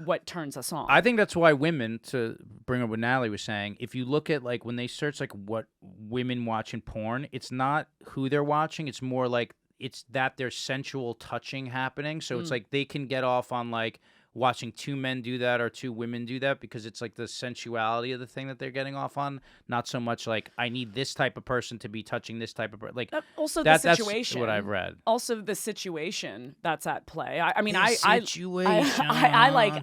what turns us on. I think that's why women, to bring up what Natalie was saying, if you look at like when they search like what women watch in porn, it's not who they're watching, it's more like it's that there's sensual touching happening. So it's like they can get off on like watching 2 men do that or 2 women do that because it's like the sensuality of the thing that they're getting off on, not so much like I need this type of person to be touching this type of like also that, the situation. That's what I've read. Also the situation that's at play. I mean, The situation. I like the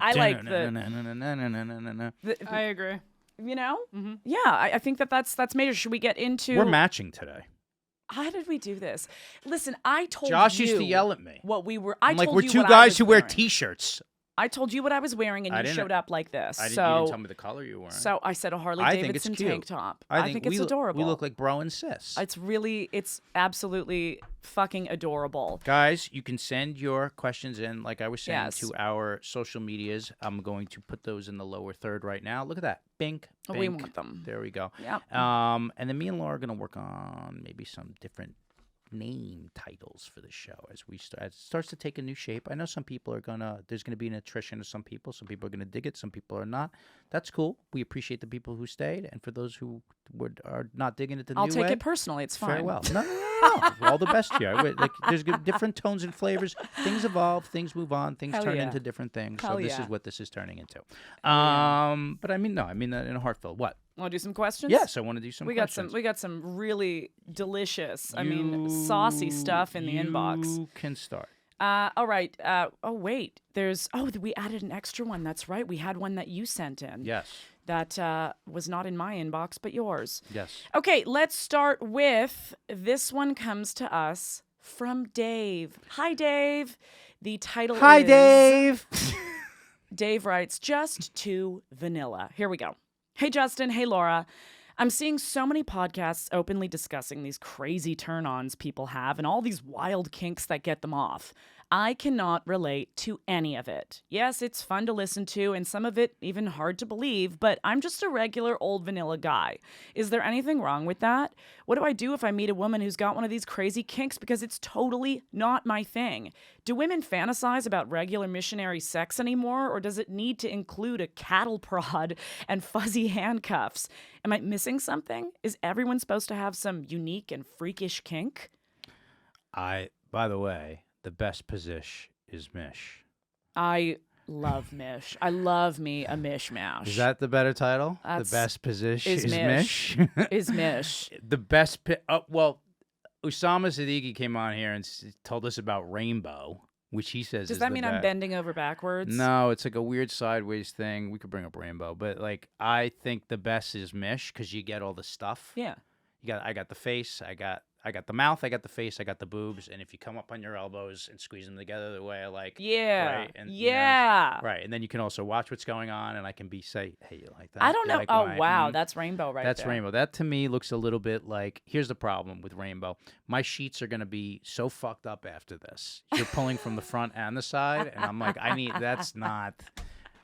I agree. you know? Yeah, I think that's major. Should we get into We're matching today. How did we do this? Listen, I told Josh you used to yell at me. what we were. I'm like, told we're you 2 what I guys was who wear wearing. T-shirts. I told you what I was wearing, and I you didn't- showed up like this. You didn't So, tell me the color you were wearing. so I said a Harley I think it's Davidson cute. tank top. I think it's adorable. We look like bro and sis. It's absolutely fucking adorable. Guys, you can send your questions in, like I was saying, Yes. to our social medias. I'm going to put those in the lower third right now. Look at that. Bink, bink. We want them. There we go. Yep. And then me and Laura are going to work on maybe some different name titles for the show as we start. As it starts to take a new shape. I know some people are there's gonna be an attrition of some people. Some people are gonna dig it. Some people are not. That's cool. We appreciate the people who stayed, and for those who are not digging it the I'll new take way, it personally. It's fine. farewell. No. All the best here. Like there's different tones and flavors. Things evolve. Things move on. Things Hell turn yeah. into different things. Hell So this yeah. is what this is turning into. Yeah. But I mean that in a heartfelt. What? Want to do some questions? Yes, I want to do some. We questions. got some really delicious, saucy stuff in the inbox. You can start. All right. Wait. We added an extra one. That's right. We had one that you sent in. Yes. That was not in my inbox, but yours. Yes. Okay, let's start with this one comes to us from Dave. Hi, Dave. The title Hi, is... Dave. Dave writes, just too vanilla. Here we go. Hey, Justin. Hey, Laura. I'm seeing so many podcasts openly discussing these crazy turn-ons people have and all these wild kinks that get them off. I cannot relate to any of it. Yes, it's fun to listen to and some of it even hard to believe, but I'm just a regular old vanilla guy. Is there anything wrong with that? What do I do if I meet a woman who's got one of these crazy kinks because it's totally not my thing? Do women fantasize about regular missionary sex anymore, or does it need to include a cattle prod and fuzzy handcuffs? Am I missing something? Is everyone supposed to have some unique and freakish kink? By the way, the best position is Mish. I love Mish. I love me a mishmash. Is that the better title? That's- The best position is is Mish. Mish. Is Mish. The best. Well, Usama Siddiqui came on here and told us about Rainbow, which he says Does is that the mean I'm best. bending over backwards? No, it's like a weird sideways thing. We could bring up Rainbow, but like I think the best is Mish because you get all the stuff. Yeah. I got the face, I got the mouth, I got the face, I got the boobs, and if you come up on your elbows and squeeze them together the way I like, Yeah. right, and Yeah. right, and then you can also watch what's going on, and I can say, hey, you like that? I don't You know. like Oh, when wow. That's Rainbow right that's there. Rainbow. That to me looks a little bit like. Here's the problem with Rainbow. My sheets are gonna be so fucked up after this. You're pulling from the front and the side, and I'm like, that's not.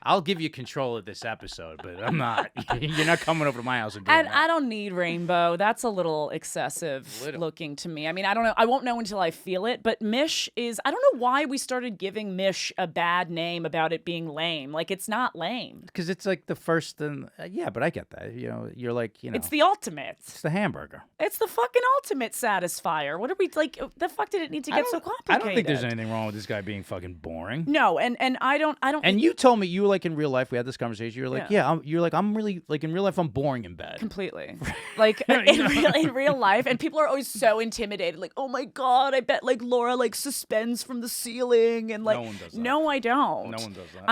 I'll give you control of this episode, but I'm not. You're not coming over to my house and doing And that. I don't need Rainbow. That's a little excessive looking to me. I mean, I don't know. I won't know until I feel it. But Mish is, I don't know why we started giving Mish a bad name about it being lame. Like, it's not lame. Because it's like the first and yeah, but I get that. You're like, It's the ultimate. it's the hamburger. It's the fucking ultimate satisfier. What are we, like, the fuck did it need to get so complicated? I don't think there's anything wrong with this guy being fucking boring. No, and I don't. And you told me you were like in real life. We had this conversation. You were like, Yeah. you're like, I'm really like in real life. I'm boring in bed. Completely. Like in real life. And people are always so intimidated. Like, oh my God, I bet like Laura like suspends from the ceiling. And like, No one does that. No, I don't. No one does that.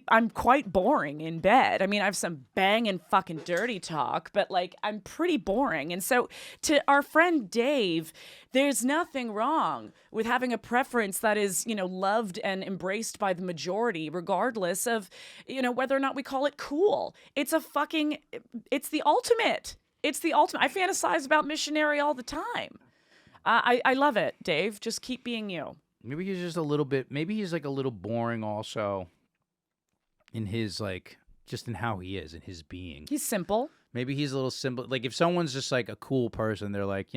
I'm quite boring in bed. I mean, I have some banging fucking dirty talk, but like I'm pretty boring. And so to our friend Dave, there's nothing wrong with having a preference that is, loved and embraced by the majority, regardless of, whether or not we call it cool. It's the ultimate. It's the ultimate. I fantasize about missionary all the time. I love it, Dave. Just keep being you. Maybe he's just a little bit. Maybe he's like a little boring also. In his like, just in how he is, in his being. He's simple. Maybe he's a little simple. Like if someone's just like a cool person, they're like,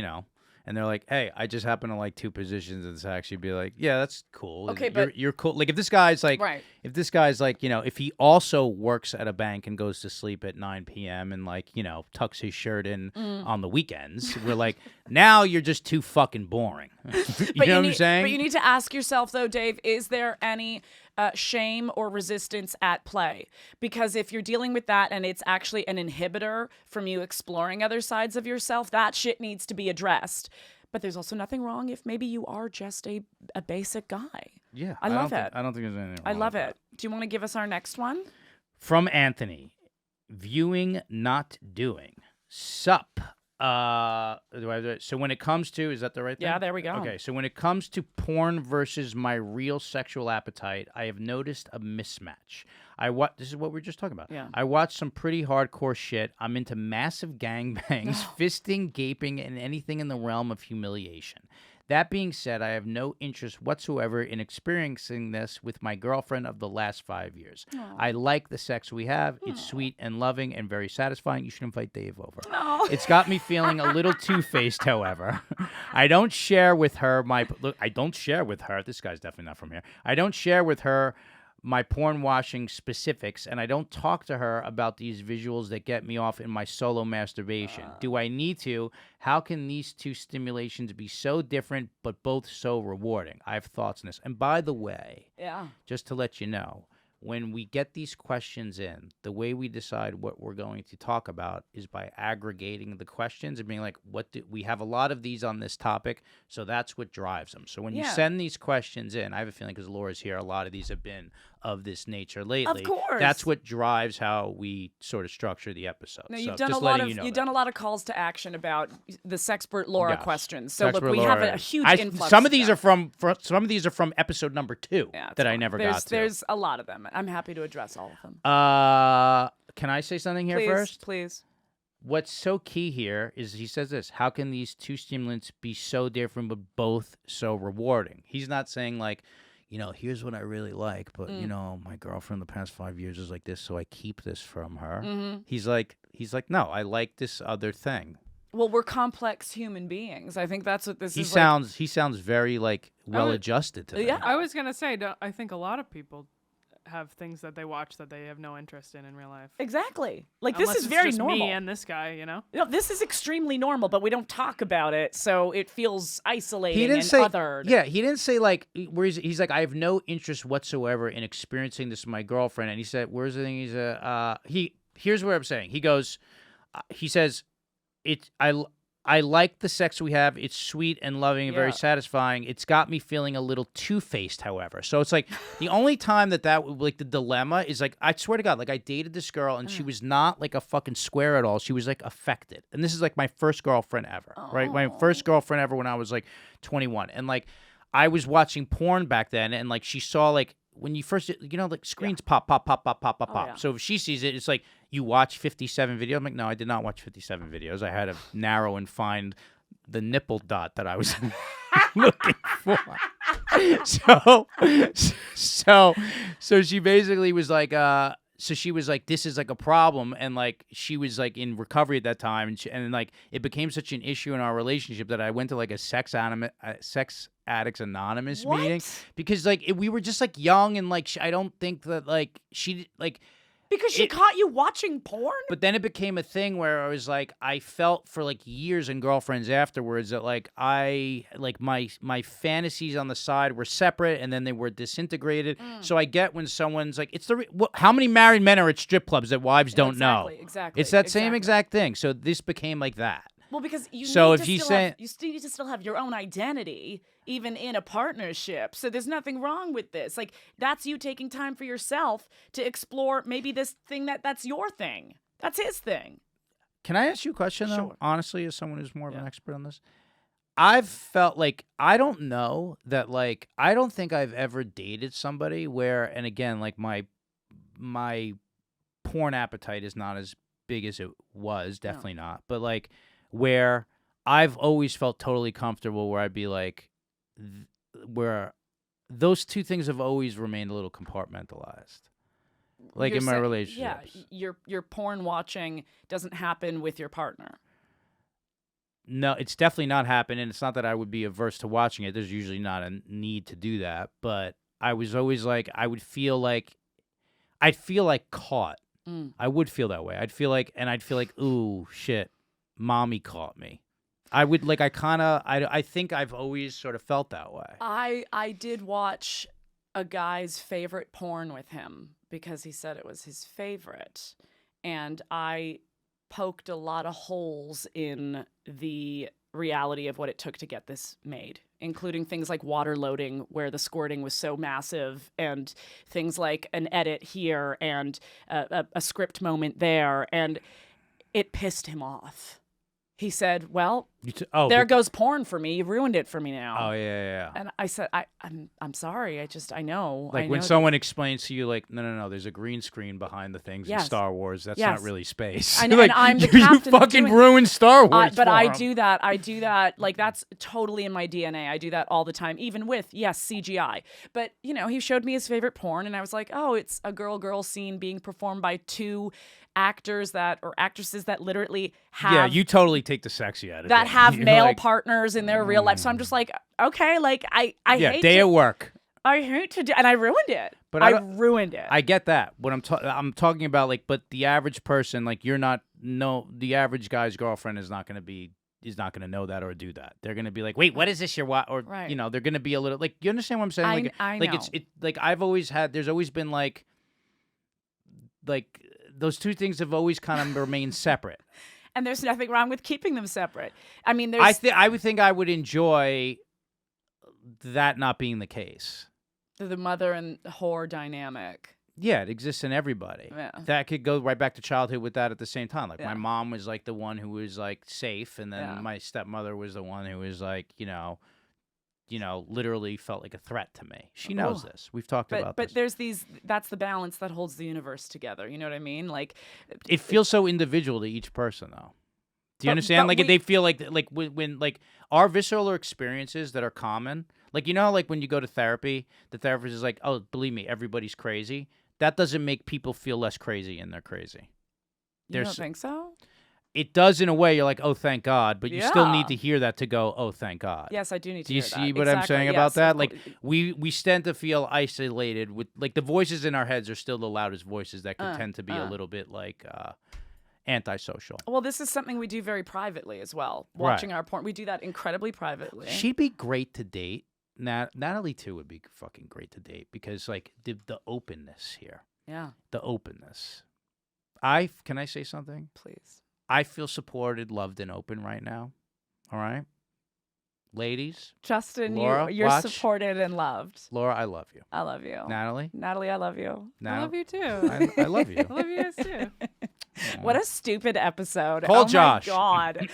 and they're like, hey, I just happen to like two positions, and it's actually be like, yeah, that's cool. Okay, but you're cool. Like if this guy's like, right. If this guy's like, if he also works at a bank and goes to sleep at 9 p.m. and like, tucks his shirt in on the weekends, we're like, now you're just too fucking boring. you know what I'm saying? But you need to ask yourself though, Dave, is there any shame or resistance at play? Because if you're dealing with that and it's actually an inhibitor from you exploring other sides of yourself, that shit needs to be addressed. But there's also nothing wrong if maybe you are just a basic guy. Yeah. I love it. I don't think there's anything wrong I love with it. that. Do you want to give us our next one? From Anthony. Viewing, not doing. Sup. So when it comes to, is that the right thing? Yeah, there we go. Okay, so when it comes to porn versus my real sexual appetite, I have noticed a mismatch. This is what we were just talking about. Yeah. I watch some pretty hardcore shit. I'm into massive gangbangs, fisting, gaping, and anything in the realm of humiliation. That being said, I have no interest whatsoever in experiencing this with my girlfriend of the last 5 years. I like the sex we have. It's sweet and loving and very satisfying. You should invite Dave over. It's got me feeling a little two-faced, however. I don't share with her this guy's definitely not from here. I don't share with her my porn watching specifics, and I don't talk to her about these visuals that get me off in my solo masturbation. Do I need to? How can these two stimulations be so different but both so rewarding? I have thoughts on this. And by the way, just to let you know, when we get these questions in, the way we decide what we're going to talk about is by aggregating the questions and being like, we have a lot of these on this topic, so that's what drives them. So when you send these questions in, I have a feeling because Laura's here, a lot of these have been of this nature lately. Of course. That's what drives how we sort of structure the episode. Now, so you've done just a lot letting of you know you've that. done a lot of calls to action about the Sexpert Laura Yes. questions. So look, Sexpert we Laura. have a huge influx. Some of these are from episode number 2 Yeah, it's that I fine. never got to. There's a lot of them. I'm happy to address all of them. Can I say something here Please, first? please. What's so key here is he says this: how can these two stimulants be so different but both so rewarding? He's not saying like, here's what I really like, but my girlfriend the past 5 years is like this, so I keep this from her. Mm-hmm. He's like, no, I like this other thing. Well, we're complex human beings. I think that's what this He is. sounds very like well adjusted to that. Yeah. I was gonna say, I think a lot of people have things that they watch that they have no interest in real life. Exactly. Like Unless this is it's very just normal. Me and this guy, This is extremely normal, but we don't talk about it, so it feels isolating He didn't and say, othered. yeah, he didn't say like, where he's like, I have no interest whatsoever in experiencing this with my girlfriend. And he said, where's the thing? Here's what I'm saying. He goes, he says, I like the sex we have. It's sweet and loving and very satisfying. It's got me feeling a little two-faced, however. So it's like the only time that like the dilemma is like, I swear to God, like I dated this girl and she was not like a fucking square at all. She was like affected. And this is like my first girlfriend ever, right? My first girlfriend ever when I was like 21. And like I was watching porn back then and like she saw like, when you first, like screens pop. Yeah. So if she sees it, it's like, you watch 57 videos. I'm like, no, I did not watch 57 videos. I had to narrow and find the nipple dot that I was looking for. So she basically was like, so she was like, this is like a problem. And like, she was like in recovery at that time. And like, it became such an issue in our relationship that I went to like a Sex Addicts Anonymous meeting because like we were just like young and like I don't think that like she like because she caught you watching porn. But then it became a thing where I was like, I felt for like years and girlfriends afterwards that like I like my fantasies on the side were separate and then they were disintegrated. So I get when someone's like, it's how many married men are at strip clubs that wives don't know? Exactly. It's that same exact thing. So this became like that. Well, because you need to still have your own identity, even in a partnership. So there's nothing wrong with this. Like, that's you taking time for yourself to explore maybe this thing that's your thing. That's his thing. Can I ask you a question, though? Sure. Honestly, as someone who's more of an expert on this. I've felt like, I don't know that, like, I don't think I've ever dated somebody where, and again, like, my porn appetite is not as big as it was, definitely not. But, like, where I've always felt totally comfortable where I'd be like, where those two things have always remained a little compartmentalized. Like in my relationships. Yeah, your porn watching doesn't happen with your partner. No, it's definitely not happened, and it's not that I would be averse to watching it. There's usually not a need to do that, but I was always like, I'd feel like caught. I would feel that way. I'd feel like, ooh, shit, mommy caught me. I think I've always sort of felt that way. I did watch a guy's favorite porn with him because he said it was his favorite. And I poked a lot of holes in the reality of what it took to get this made, including things like water loading, where the squirting was so massive, and things like an edit here and a script moment there. And it pissed him off. He said, well, There goes porn for me. You ruined it for me now. Oh yeah. And I said, I'm sorry. I know. Like when someone explains to you, like, no, there's a green screen behind the things in Star Wars. That's not really space. I know, like, and I'm the you captain. fucking ruined Star Wars. But for I 'em. do that. Like that's totally in my DNA. I do that all the time, even with CGI. But he showed me his favorite porn, and I was like, oh, it's a girl scene being performed by two actors or actresses that literally have. Yeah, you totally take the sexy out of it. That have You're male like, partners in their real life. So I'm just like, okay, like I hate day at work. I hate to do, and I ruined it. But I ruined it. I get that. What I'm talking about, like, but the average person, like, the average guy's girlfriend is not going to know that or do that. They're going to be like, wait, what is this you're or right. They're going to be a little like, you understand what I'm saying? I know. Like I've always had. There's always been like those two things have always kind of remained separate. And there's nothing wrong with keeping them separate. I mean, I would think I would enjoy that not being the case. The mother and whore dynamic. Yeah, it exists in everybody. Yeah. That could go right back to childhood with that at the same time. Like my mom was like the one who was like safe, and then my stepmother was the one who was like, literally felt like a threat to me. She knows this. We've talked about this. But there's that's the balance that holds the universe together. You know what I mean? Like it feels so individual to each person though. Do you understand? Like they feel like when like our visceral experiences that are common, like how like when you go to therapy, the therapist is like, "Oh, believe me, everybody's crazy." That doesn't make people feel less crazy, and they're crazy. You don't think so? It does in a way. You're like, oh, thank God, but you still need to hear that to go, oh, thank God. Yes, I do need to. Do you hear see that. what I'm saying about that? Like we tend to feel isolated with like the voices in our heads are still the loudest voices that can tend to be a little bit like antisocial. Well, this is something we do very privately as well. Watching our porn, we do that incredibly privately. She'd be great to date. Natalie too would be fucking great to date because like the openness here. Yeah. The openness. Can I say something? Please. I feel supported, loved, and open right now. All right? Ladies. Justin, Laura, you're watch. supported and loved. Laura, I love you. I love you. Natalie, I love you. I love you too. I love you. I love you guys too. What a stupid episode. Call Josh. My God.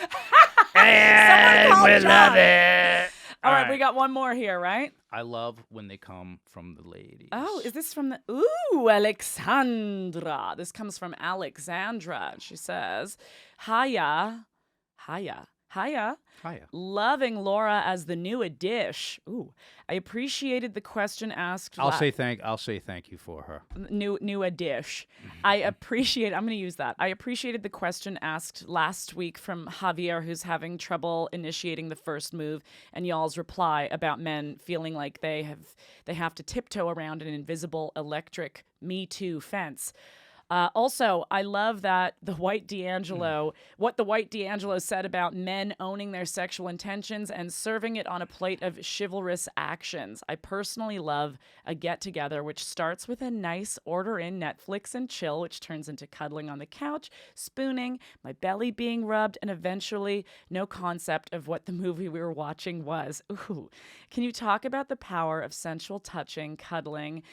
And we love it. All right, we got one more here, right? I love when they come from the ladies. Oh, is this from Alexandra. This comes from Alexandra. She says, Hiya. Loving Laura as the new addish. Ooh, I appreciated the question asked. I'll say thank you for her. New addish. I'm going to use that. I appreciated the question asked last week from Javier, who's having trouble initiating the first move, and y'all's reply about men feeling like they have to tiptoe around an invisible electric Me Too fence. Also, I love that what the white D'Angelo said about men owning their sexual intentions and serving it on a plate of chivalrous actions. I personally love a get-together which starts with a nice order in Netflix and chill, which turns into cuddling on the couch, spooning, my belly being rubbed, and eventually no concept of what the movie we were watching was. Ooh, can you talk about the power of sensual touching, cuddling,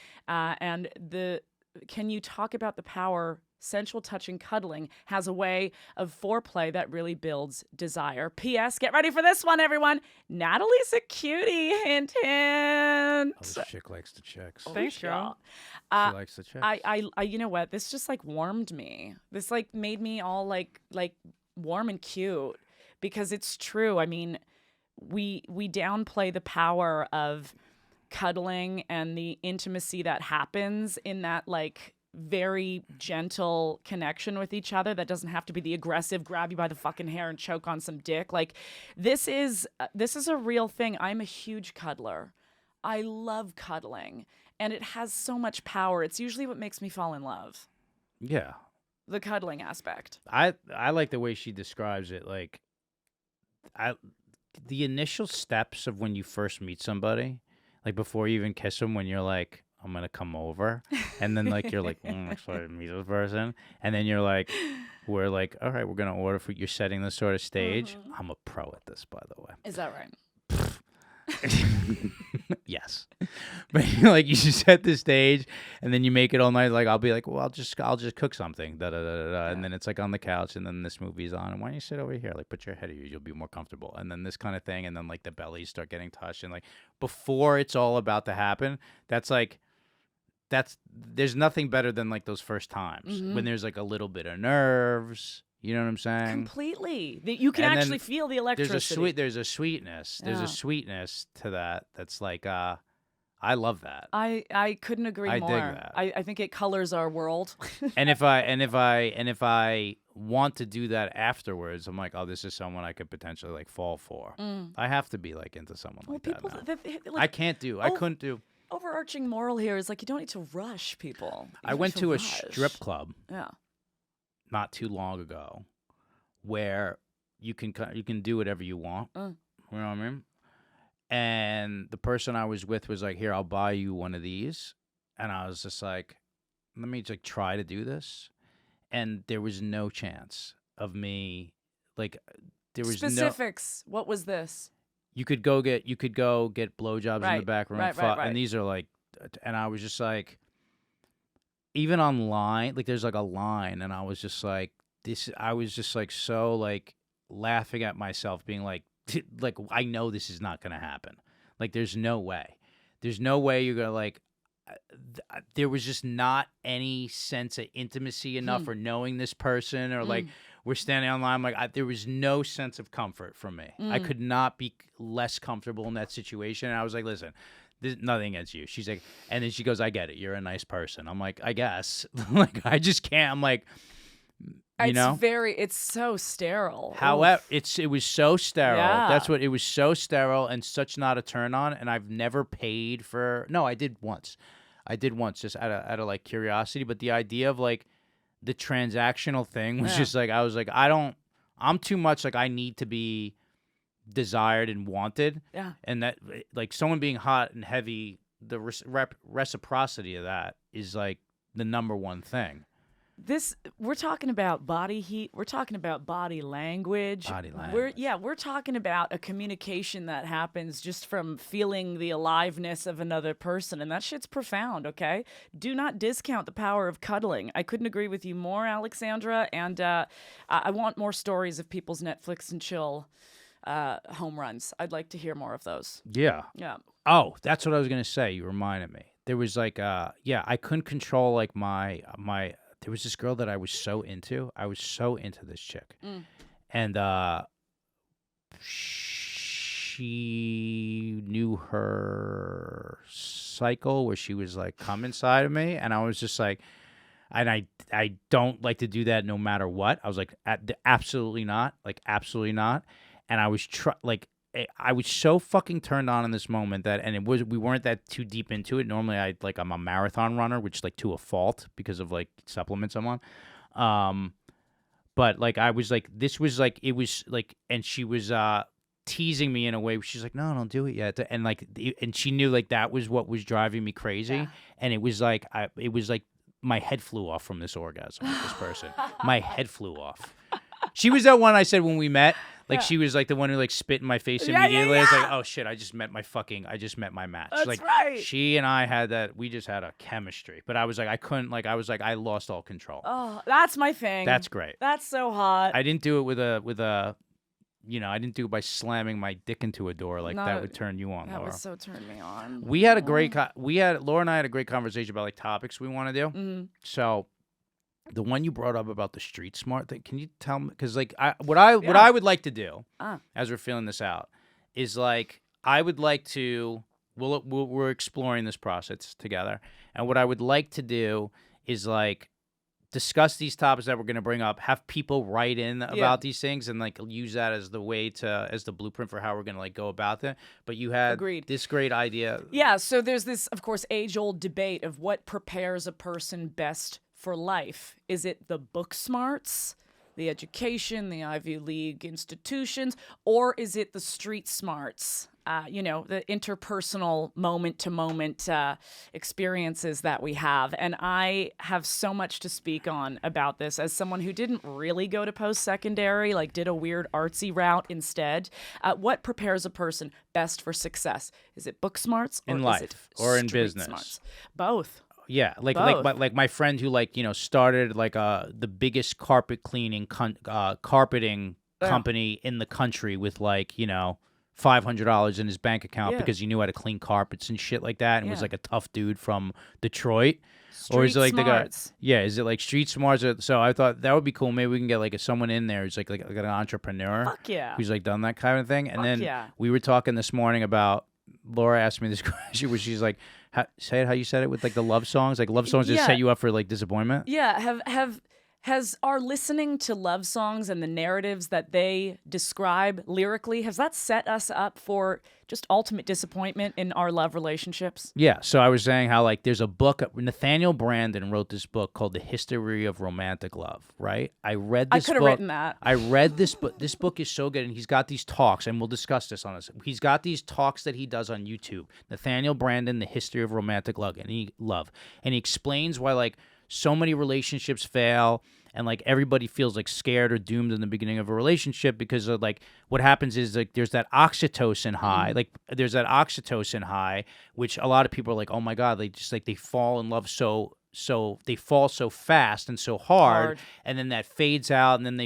Can you talk about the power sensual touching cuddling has a way of foreplay that really builds desire? P.S. Get ready for this one, everyone. Natalie's a cutie. Hint, hint. Oh, this chick likes the chicks. Thanks, girl. She likes the chicks. I you know what? This just like warmed me. This like made me all like warm and cute because it's true. I mean, we downplay the power of cuddling and the intimacy that happens in that like very gentle connection with each other that doesn't have to be the aggressive grab you by the fucking hair and choke on some dick. Like this is a real thing. I'm a huge cuddler. I love cuddling and it has so much power. It's usually what makes me fall in love. Yeah. The cuddling aspect. I like the way she describes it. Like the initial steps of when you first meet somebody, like before you even kiss them, when you're like, I'm going to come over. And then like, you're like, I'm excited to meet this person. And then you're like, we're like, all right, we're going to order food. You're setting this sort of stage. I'm a pro at this, by the way. Is that right? Yes. But like you just set the stage and then you make it all night. Like I'll be like, well, I'll just cook something. Da, da, da, da, da. And then it's like on the couch and then this movie's on. And why don't you sit over here? Like put your head here. You'll be more comfortable. And then this kind of thing. And then like the bellies start getting touched. And like before it's all about to happen, there's nothing better than like those first times when there's like a little bit of nerves. You know what I'm saying? Completely. You can And actually then feel the electricity. There's a sweetness. There's Yeah. a sweetness to that. That's like, I love that. I couldn't agree I more. dig that. I think it colors our world. And if I want to do that afterwards, I'm like, oh, this is someone I could potentially like fall for. I have to be like into someone like that. Now. I couldn't do. Overarching moral here is like you don't need to rush people. You I don't went need to a rush. strip club Yeah. not too long ago, where you can do whatever you want. You know what I mean? And the person I was with was like, "Here, I'll buy you one of these," and I was just like, "Let me just try to do this," and there was no chance of me, like, there was Specifics. What was this? You could go get blowjobs in the Right, back room, right, and these are like, and I was just like, even online, like there's like a line, and I was just like, I was just like so like laughing at myself, being like, I know this is not gonna happen. Like there's no way you're gonna like. There was just not any sense of intimacy enough, or knowing this person, or like. We're standing online. I'm like, there was no sense of comfort from me. I could not be less comfortable in that situation. And I was like, listen, there's nothing against you. She's like, and then she goes, I get it. You're a nice person. I'm like, I guess. Like, I just can't. I'm like, it's so sterile. However, it was so sterile. Yeah. That's what it was, so sterile and such not a turn on. And I've never paid for. No, I did once, just out of like curiosity. But the idea of like. The transactional thing was just like, I was like, I'm too much, like I need to be desired and wanted. Yeah. And that, like someone being hot and heavy, the reciprocity of that is like the number one thing. We're talking about body heat. We're talking about body language. We're talking about a communication that happens just from feeling the aliveness of another person, and that shit's profound. Okay, do not discount the power of cuddling. I couldn't agree with you more, Alexandra. And I want more stories of people's Netflix and chill home runs. I'd like to hear more of those. Yeah. Yeah. Oh, that's what I was gonna say. You reminded me. There was like, I couldn't control like my. There was this girl that I was so into. I was so into this chick. And she knew her cycle where she was like come inside of me. And I was just like, and I don't like to do that no matter what. I was like, absolutely not. Like, absolutely not. And I was I was so fucking turned on in this moment that, and we weren't that too deep into it. Normally I'm a marathon runner, which like to a fault because of like supplements I'm on. But like, I was like, this was like, it was like, and she was, teasing me in a way where she's like, no, don't do it yet. And like, and she knew like that was what was driving me crazy. Yeah. And it was like, my head flew off from this orgasm with this person. My head flew off. She was that one I said when we met. Like, she was, like, the one who, like, spit in my face immediately. I was like, oh, shit, I just met my match. That's like, right. She and I had that, we just had a chemistry. But I was like, I lost all control. Oh, that's my thing. That's great. That's so hot. I didn't do it with a, I didn't do it by slamming my dick into a door. Like, that would turn you on, That Laura. would so turn me on. We had a great, Laura and I had a great conversation about, like, topics we want to do. Mm-hmm. So... The one you brought up about the street smart thing, can you tell me? Because like what I would like to do as we're feeling this out is like I would like to. We're exploring this process together, and what I would like to do is like discuss these topics that we're going to bring up. Have people write in about these things and like use that as the way as the blueprint for how we're going to like go about it. But you had this great idea. Yeah. So there's this, of course, age-old debate of what prepares a person best for life. Is it the book smarts, the education, the Ivy League institutions, or is it the street smarts? The interpersonal moment-to-moment experiences that we have. And I have so much to speak on about this as someone who didn't really go to post-secondary, like did a weird artsy route instead. What prepares a person best for success? Is it book smarts or In is life it or in street business? Smarts? Both. Yeah, like Both. my friend who started the biggest carpet cleaning carpeting company in the country with $500 in his bank account Yeah. because he knew how to clean carpets and shit like that, and was Yeah. like a tough dude from Detroit. Street Or is it like smarts. the guy? Yeah, is it like street smarts? So I thought that would be cool. Maybe we can get someone in there who's like an entrepreneur. Fuck yeah. Who's done that kind of thing. And Fuck then yeah. we were talking this morning about. Laura asked me this question where she's like, "Say it how you said it with the love songs. Like love songs just Yeah. set you up for disappointment." Yeah, has our listening to love songs and the narratives that they describe lyrically, has that set us up for just ultimate disappointment in our love relationships? Yeah, so I was saying how there's a book. Nathaniel Branden wrote this book called The History of Romantic Love, right? I read this I could have book. written that. I read this book. This book is so good, and he's got these talks, and we'll discuss this on this. He's got these talks that he does on YouTube. Nathaniel Branden, The History of Romantic Love, and he explains why so many relationships fail. And everybody feels scared or doomed in the beginning of a relationship because of what happens is there's that oxytocin high. There's that oxytocin high, which a lot of people are like, oh my God, they just they fall in love so they fall so fast and so hard, and then that fades out, and then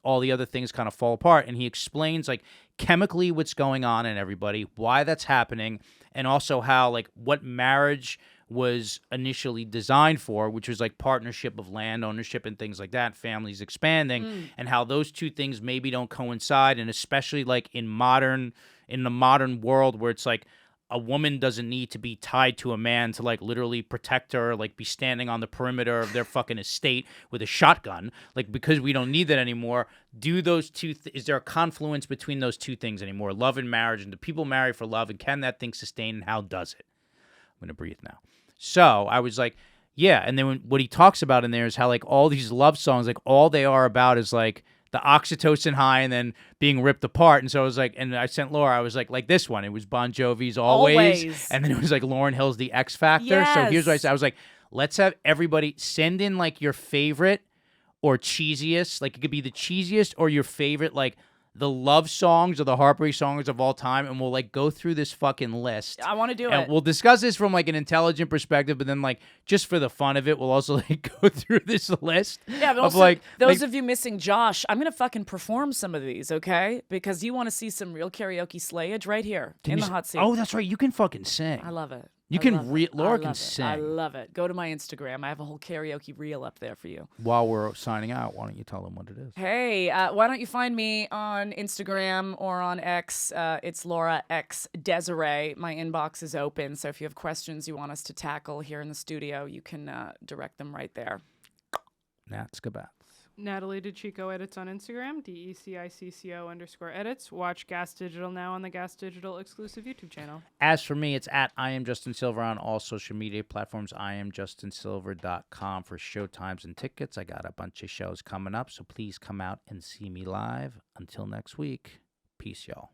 all the other things kind of fall apart. And he explains chemically what's going on in everybody, why that's happening, and also how what marriage was initially designed for, which was partnership of land ownership and things like that, families expanding, and how those two things maybe don't coincide, and especially in the modern world where it's a woman doesn't need to be tied to a man to literally protect her, be standing on the perimeter of their fucking estate with a shotgun, because we don't need that anymore. Do those two? Is there a confluence between those two things anymore? Love and marriage, and do people marry for love, and can that thing sustain, and how does it? I'm gonna breathe now. So I was like, yeah. And then what he talks about in there is how all these love songs, all they are about is the oxytocin high and then being ripped apart. And so I was and I sent Laura, I was like this one. It was Bon Jovi's Always. And then it was Lauryn Hill's The X Factor. Yes. So here's what I said. I was let's have everybody send in your favorite or cheesiest. It could be the cheesiest or your favorite, the love songs or the heartbreak songs of all time, and we'll go through this fucking list. I want to do and it. We'll discuss this from an intelligent perspective, but then just for the fun of it, we'll also go through this list. Yeah, but of also, those of you missing Josh, I'm gonna fucking perform some of these, okay? Because you want to see some real karaoke slayage right here in the hot seat. Oh, that's right. You can fucking sing. I love it. You I can love it. Laura I can love it. sing. I love it. Go to my Instagram. I have a whole karaoke reel up there for you. While we're signing out, why don't you tell them what it is? Hey, why don't you find me on Instagram or on X? It's Laura X Desiree. My inbox is open, so if you have questions you want us to tackle here in the studio, you can direct them right there. Nats Gabat. Natalie DeChico edits on Instagram, DECICCO_edits. Watch Gas Digital now on the Gas Digital exclusive YouTube channel. As for me, it's at I am Justin Silver on all social media platforms. IamJustinSilver.com for showtimes and tickets. I got a bunch of shows coming up, so please come out and see me live. Until next week, peace, y'all.